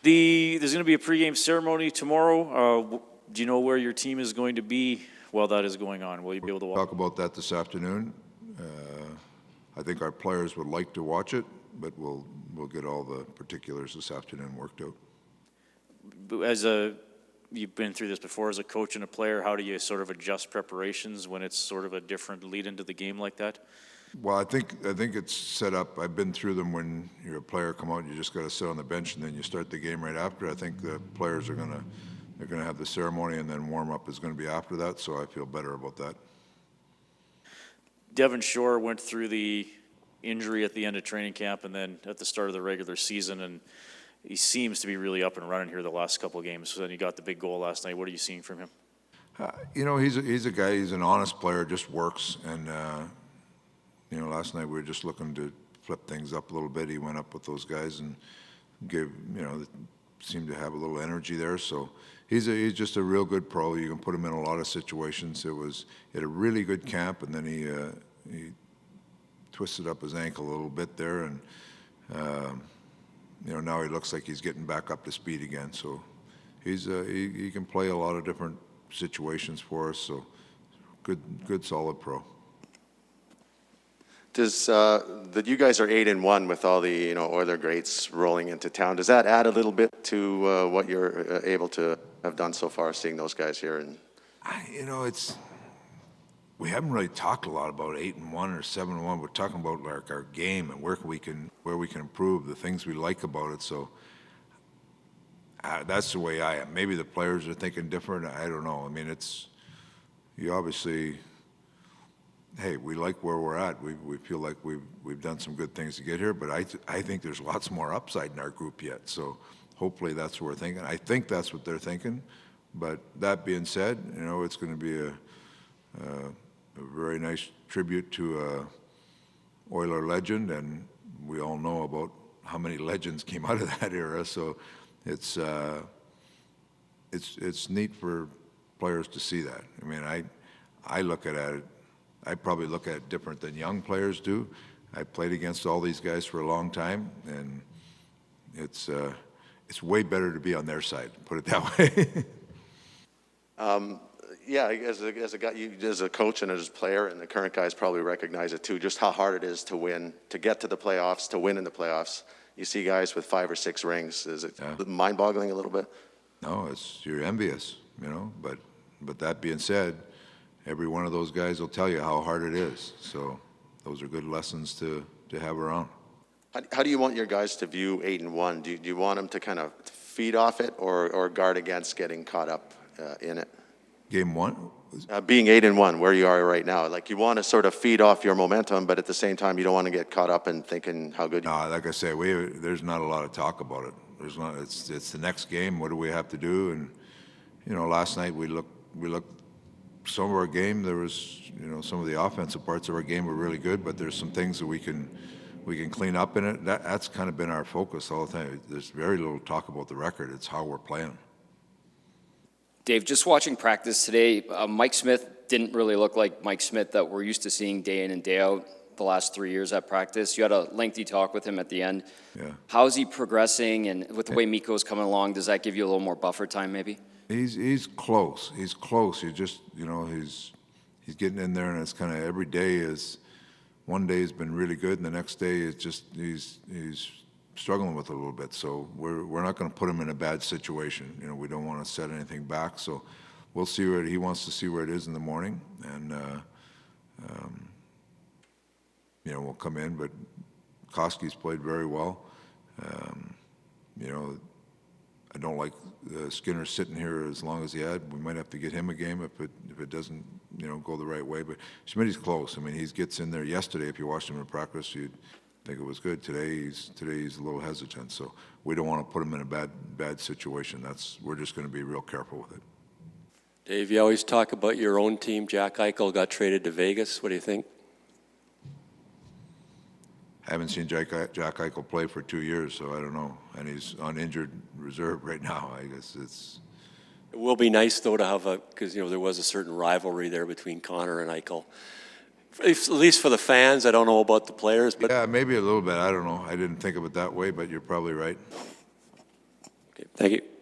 There's going to be a pregame ceremony tomorrow. Do you know where your team is going to be while that is going on? Will you be able to talk about that this afternoon? I think our players would like to watch it, but we'll get all the particulars this afternoon worked out. You've been through this before as a coach and a player. How do you sort of adjust preparations when it's sort of a different lead into the game like that? Well, I think it's set up. I've been through them when you're a player, come out, and you just got to sit on the bench, and then you start the game right after. I think the players they're gonna have the ceremony, and then warm up is going to be after that. So I feel better about that. Devon Shore went through the injury at the end of training camp, and then at the start of the regular season, and he seems to be really up and running here the last couple of games. So then he got the big goal last night. What are you seeing from him? He's a guy. He's an honest player. Just works and. Last night we were just looking to flip things up a little bit. He went up with those guys and seemed to have a little energy there. So he's just a real good pro. You can put him in a lot of situations. He had a really good camp, and then he twisted up his ankle a little bit there, and now he looks like he's getting back up to speed again. So he can play a lot of different situations for us. So good solid pro. Does that you guys are 8-1 with all the Oiler greats rolling into town? Does that add a little bit to what you're able to have done so far, seeing those guys here? And we haven't really talked a lot about 8-1 or 7-1. We're talking about like our game and where we can improve, the things we like about it. So that's the way I am. Maybe the players are thinking different. I don't know. I mean, you obviously. Hey, we like where we're at. We feel like we've done some good things to get here, but I think there's lots more upside in our group yet. So hopefully that's what we're thinking. I think that's what they're thinking. But that being said, it's going to be a very nice tribute to a Oiler legend, and we all know about how many legends came out of that era. So it's neat for players to see that. I mean, I look at it. I probably look at it different than young players do. I played against all these guys for a long time, and it's way better to be on their side, put it that way. Yeah, as a guy, as a coach and as a player, and the current guys probably recognize it too, just how hard it is to win, to get to the playoffs, to win in the playoffs. You see guys with 5 or 6 rings. Is it mind-boggling a little bit? No, you're envious, But that being said, every one of those guys will tell you how hard it is. So those are good lessons to have around. How do you want your guys to view 8-1? Do you want them to kind of feed off it or guard against getting caught up in it? Game 1? Being 8-1, where you are right now. Like, you want to sort of feed off your momentum, but at the same time, you don't want to get caught up in thinking how good you are. No, like I say, there's not a lot of talk about it. It's the next game. What do we have to do? And, last night we looked some of our game, there was, some of the offensive parts of our game were really good, but there's some things that we can clean up in it. That's kind of been our focus all the time. There's very little talk about the record. It's how we're playing. Dave, just watching practice today, Mike Smith didn't really look like Mike Smith that we're used to seeing day in and day out the last 3 years at practice. You had a lengthy talk with him at the end. Yeah. How's he progressing? And with the way Mikko's coming along, does that give you a little more buffer time maybe? He's close. He's close. He just, he's getting in there, and it's kind of every day is. One day has been really good, and the next day is just he's struggling with it a little bit. So we're not going to put him in a bad situation. We don't want to set anything back. So we'll see where he wants to see where it is in the morning, and we'll come in. But Koski's played very well. I don't like Skinner sitting here as long as he had. We might have to get him a game if it doesn't go the right way. But Schmidt's close. I mean, he gets in there. Yesterday, if you watched him in practice, you'd think it was good. Today he's a little hesitant. So we don't want to put him in a bad situation. We're just going to be real careful with it. Dave, you always talk about your own team. Jack Eichel got traded to Vegas. What do you think? I haven't seen Jack Eichel play for 2 years, so I don't know. And he's on injured reserve right now. I guess It will be nice, though, to have because there was a certain rivalry there between Connor and Eichel. At least for the fans, I don't know about the players. But yeah, maybe a little bit. I don't know. I didn't think of it that way, but you're probably right. Okay, Thank you.